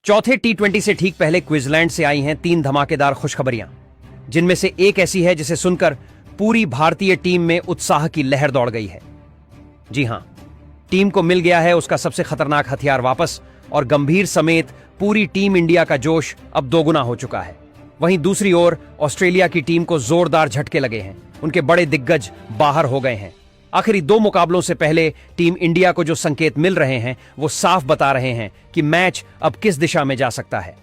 चौथे टी20 से ठीक पहले क्विंसलैंड से आई हैं 3 धमाकेदार खुशखबरियां, जिनमें से एक ऐसी है जिसे सुनकर पूरी भारतीय टीम में उत्साह की लहर दौड़ गई है। जी हां, टीम को मिल गया है उसका सबसे खतरनाक हथियार वापस और गंभीर समेत पूरी टीम इंडिया का जोश अब दोगुना हो चुका है। वहीं दूसरी ओर ऑस्ट्रेलिया की टीम को जोरदार झटके लगे हैं, उनके बड़े दिग्गज बाहर हो गए हैं। आखिरी 2 मुकाबलों से पहले टीम इंडिया को जो संकेत मिल रहे हैं वो साफ बता रहे हैं कि मैच अब किस दिशा में जा सकता है।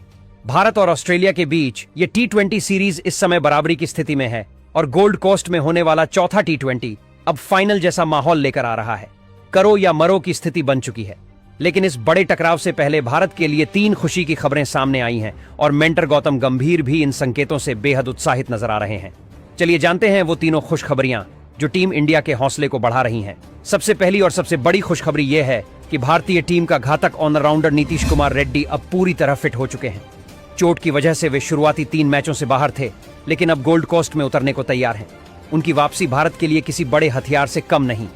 भारत और ऑस्ट्रेलिया के बीच ये टी20 सीरीज इस समय बराबरी की स्थिति में है और गोल्ड कोस्ट में होने वाला चौथा टी20 अब फाइनल जैसा माहौल लेकर आ रहा है। करो या मरो की स्थिति बन चुकी है। लेकिन इस बड़े टकराव से पहले भारत के लिए 3 खुशी की खबरें सामने आई हैं और मेंटर गौतम गंभीर भी इन संकेतों से बेहद उत्साहित नजर आ रहे हैं। चलिए जानते हैं वो तीनों खुशखबरियां जो टीम इंडिया के हौसले को बढ़ा रही हैं। सबसे पहली और सबसे बड़ी खुशखबरी यह है कि भारतीय टीम का घातक ऑलराउंडर नीतीश कुमार रेड्डी अब पूरी तरह फिट हो चुके हैं। चोट की वजह से वे शुरुआती 3 मैचों से बाहर थे, लेकिन अब गोल्ड कोस्ट में उतरने को तैयार हैं। उनकी वापसी भारत के लिए किसी बड़े हथियार से कम नहीं।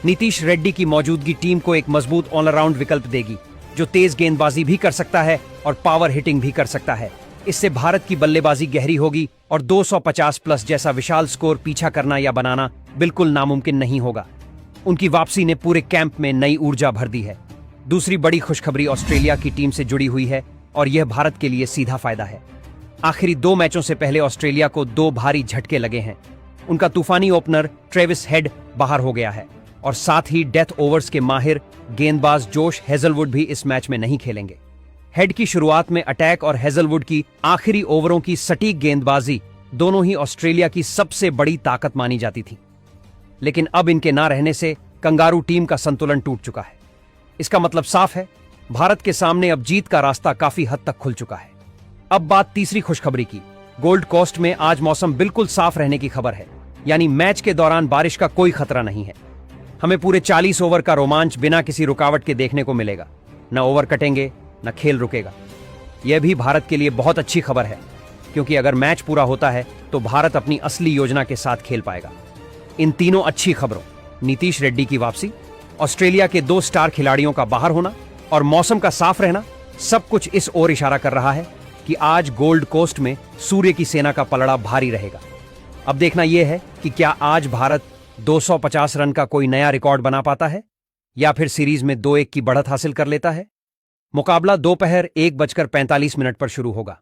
नीतीश रेड्डी की मौजूदगी टीम को एक मजबूत ऑलराउंड विकल्प देगी, जो तेज गेंदबाजी भी कर सकता है और पावर हिटिंग भी कर सकता है। इससे भारत की बल्लेबाजी गहरी होगी और 250 प्लस जैसा विशाल स्कोर पीछा करना या बनाना बिल्कुल नामुमकिन नहीं होगा। उनकी वापसी ने पूरे कैंप में नई ऊर्जा भर दी है। दूसरी बड़ी खुशखबरी ऑस्ट्रेलिया की टीम से जुड़ी हुई है और यह भारत के लिए सीधा फायदा है। आखिरी 2 मैचों से पहले ऑस्ट्रेलिया को 2 भारी झटके लगे हैं। उनका तूफानी ओपनर ट्रेविस हेड बाहर हो गया है और साथ ही डेथ ओवर्स के माहिर गेंदबाज जोश हेजलवुड भी इस मैच में नहीं खेलेंगे। हेड की शुरुआत में अटैक और हेजलवुड की आखिरी ओवरों की सटीक गेंदबाजी दोनों ही ऑस्ट्रेलिया की सबसे बड़ी ताकत मानी जाती थी। लेकिन अब इनके ना रहने से कंगारू टीम का संतुलन टूट चुका है। इसका मतलब साफ है, भारत के सामने अब जीत का रास्ता काफी हद तक खुल चुका है। अब बात तीसरी खुशखबरी की। गोल्ड कोस्ट में आज मौसम बिल्कुल साफ रहने की खबर है, यानी मैच के दौरान बारिश का कोई खतरा नहीं है। हमें पूरे 40 ओवर का रोमांच बिना किसी रुकावट के देखने को मिलेगा। न ओवर कटेंगे, न खेल रुकेगा। यह भी भारत के लिए बहुत अच्छी खबर है, क्योंकि अगर मैच पूरा होता है तो भारत अपनी असली योजना के साथ खेल पाएगा। इन तीनों अच्छी खबरों, नीतीश रेड्डी की वापसी, ऑस्ट्रेलिया के 2 स्टार खिलाड़ियों का बाहर होना और मौसम का साफ रहना, सब कुछ इस ओर इशारा कर रहा है कि आज गोल्ड कोस्ट में सूर्य की सेना का पलड़ा भारी रहेगा। अब देखना यह है कि क्या आज भारत 250 रन का कोई नया रिकॉर्ड बना पाता है या फिर सीरीज में 2-1 की बढ़त हासिल कर लेता है। मुकाबला दोपहर 1:45 पर शुरू होगा।